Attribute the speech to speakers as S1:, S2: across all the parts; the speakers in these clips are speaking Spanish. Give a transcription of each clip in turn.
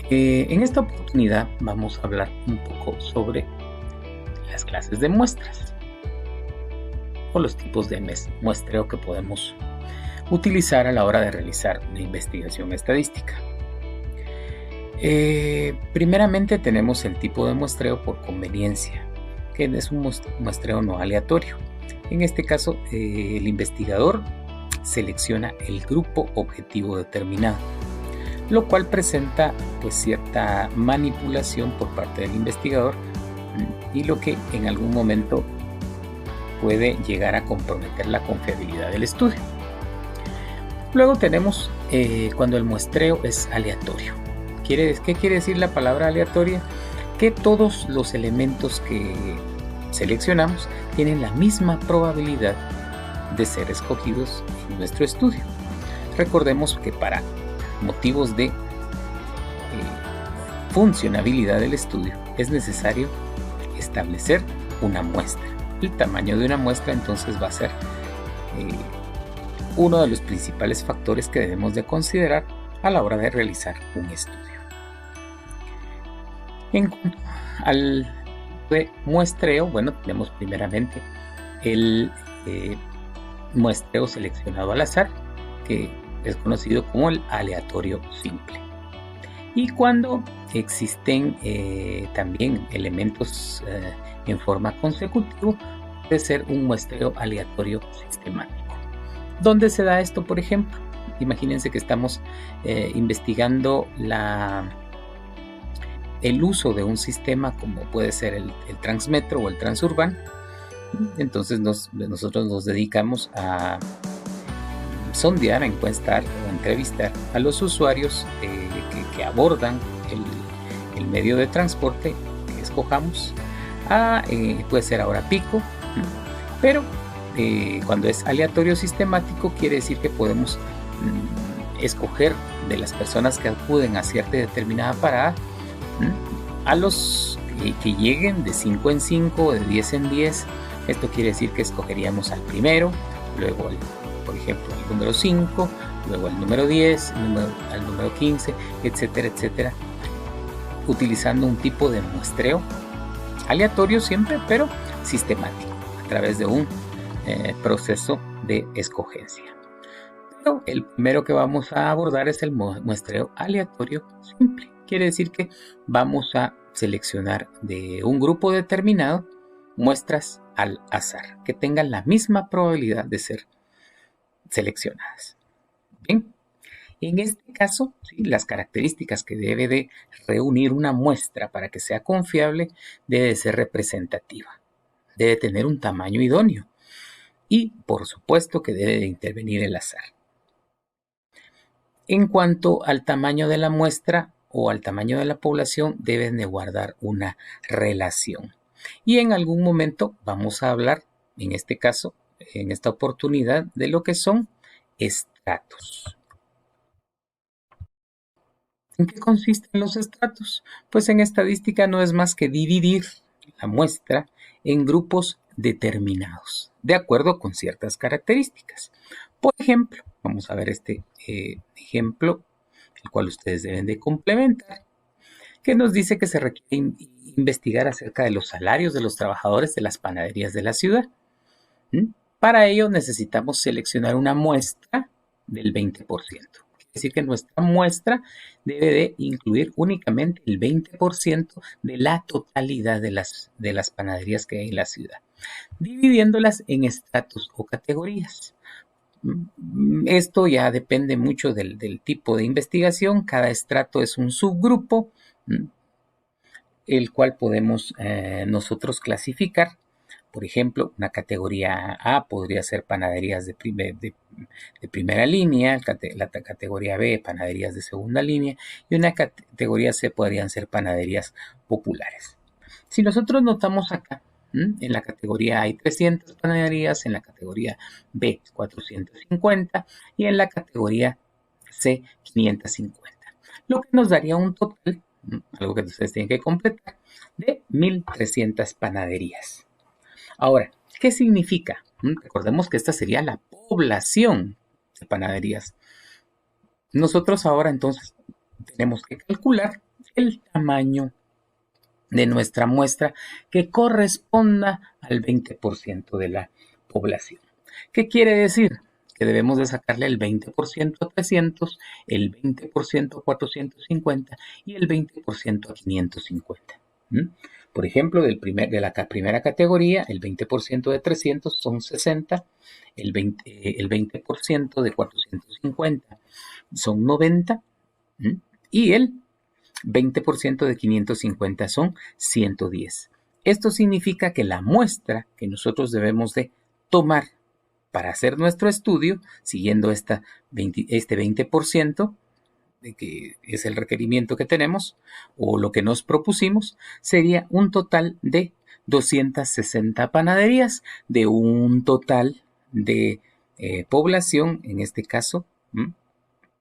S1: En esta oportunidad vamos a hablar un poco sobre las clases de muestras o los tipos de muestreo que podemos utilizar a la hora de realizar una investigación estadística. Primeramente tenemos el tipo de muestreo por conveniencia, que es un muestreo no aleatorio. En este caso, el investigador selecciona el grupo objetivo determinado, lo cual presenta pues cierta manipulación por parte del investigador y lo que en algún momento puede llegar a comprometer la confiabilidad del estudio. Luego tenemos cuando el muestreo es aleatorio. ¿Qué quiere decir la palabra aleatoria? Que todos los elementos que seleccionamos tienen la misma probabilidad de ser escogidos en nuestro estudio. Recordemos que para motivos de funcionabilidad del estudio es necesario establecer una muestra. El tamaño de una muestra entonces va a ser uno de los principales factores que debemos de considerar a la hora de realizar un estudio. En cuanto al muestreo, bueno, tenemos primeramente el muestreo seleccionado al azar, que es conocido como el aleatorio simple. Y cuando existen también elementos en forma consecutiva, puede ser un muestreo aleatorio sistemático. ¿Dónde se da esto, por ejemplo? Imagínense que estamos investigando el uso de un sistema como puede ser el Transmetro o el Transurban. Entonces nosotros nos dedicamos a sondear, a encuestar o entrevistar a los usuarios que abordan el medio de transporte que escojamos. Puede ser ahora pico, pero cuando es aleatorio sistemático quiere decir que podemos escoger de las personas que acuden a cierta determinada parada a los que lleguen de 5 en 5 o de 10 en 10. Esto quiere decir que escogeríamos al primero, luego por ejemplo al número 5, luego al número 10, al número 15, etcétera, etcétera, utilizando un tipo de muestreo aleatorio siempre, pero sistemático, a través de un proceso de escogencia. Pero el primero que vamos a abordar es el muestreo aleatorio simple. Quiere decir que vamos a seleccionar de un grupo determinado muestras al azar, que tengan la misma probabilidad de ser seleccionadas. Bien, en este caso, ¿sí?, las características que debe de reunir una muestra para que sea confiable debe de ser representativa, debe tener un tamaño idóneo y, por supuesto, que debe de intervenir el azar. En cuanto al tamaño de la muestra o al tamaño de la población, deben de guardar una relación. Y en algún momento vamos a hablar, en este caso, en esta oportunidad, de lo que son estratos. ¿En qué consisten los estratos? Pues en estadística no es más que dividir la muestra en grupos determinados, de acuerdo con ciertas características. Por ejemplo, vamos a ver este ejemplo, el cual ustedes deben de complementar, que nos dice que se requiere investigar acerca de los salarios de los trabajadores de las panaderías de la ciudad. Para ello necesitamos seleccionar una muestra del 20%. Quiere decir que nuestra muestra debe de incluir únicamente el 20% de la totalidad de las panaderías que hay en la ciudad, dividiéndolas en estratos o categorías. Esto ya depende mucho del tipo de investigación. Cada estrato es un subgrupo, el cual podemos nosotros clasificar. Por ejemplo, una categoría A podría ser panaderías de primera línea, la categoría B, panaderías de segunda línea, y una categoría C podrían ser panaderías populares. Si nosotros notamos acá, en la categoría A hay 300 panaderías, en la categoría B 450 y en la categoría C 550, lo que nos daría un total, algo que ustedes tienen que completar, de 1.300 panaderías. Ahora, ¿qué significa? Recordemos que esta sería la población de panaderías. Nosotros ahora entonces tenemos que calcular el tamaño de nuestra muestra que corresponda al 20% de la población. ¿Qué quiere decir? Que debemos de sacarle el 20% a 300, el 20% a 450 y el 20% a 550. Por ejemplo, de la primera categoría, el 20% de 300 son 60, el 20% de 450 son 90 y el 20% de 550 son 110. Esto significa que la muestra que nosotros debemos de tomar para hacer nuestro estudio, siguiendo este 20%, que es el requerimiento que tenemos, o lo que nos propusimos, sería un total de 260 panaderías, de un total de población, en este caso,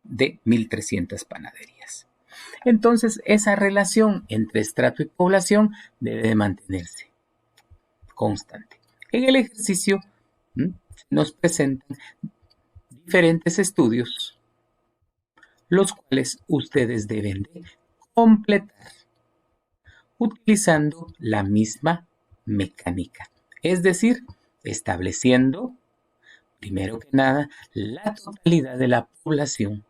S1: de 1.300 panaderías. Entonces, esa relación entre estrato y población debe de mantenerse constante. En el ejercicio nos presentan diferentes estudios, los cuales ustedes deben de completar utilizando la misma mecánica, es decir, estableciendo, primero que nada, la totalidad de la población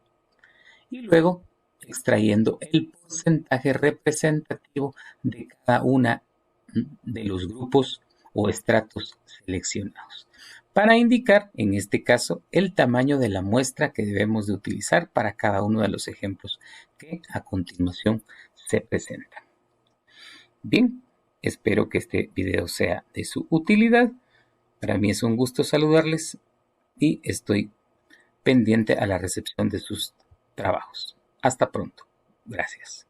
S1: y luego extrayendo el porcentaje representativo de cada una de los grupos o estratos seleccionados, para indicar, en este caso, el tamaño de la muestra que debemos de utilizar para cada uno de los ejemplos que a continuación se presentan. Bien, espero que este video sea de su utilidad. Para mí es un gusto saludarles y estoy pendiente a la recepción de sus trabajos. Hasta pronto. Gracias.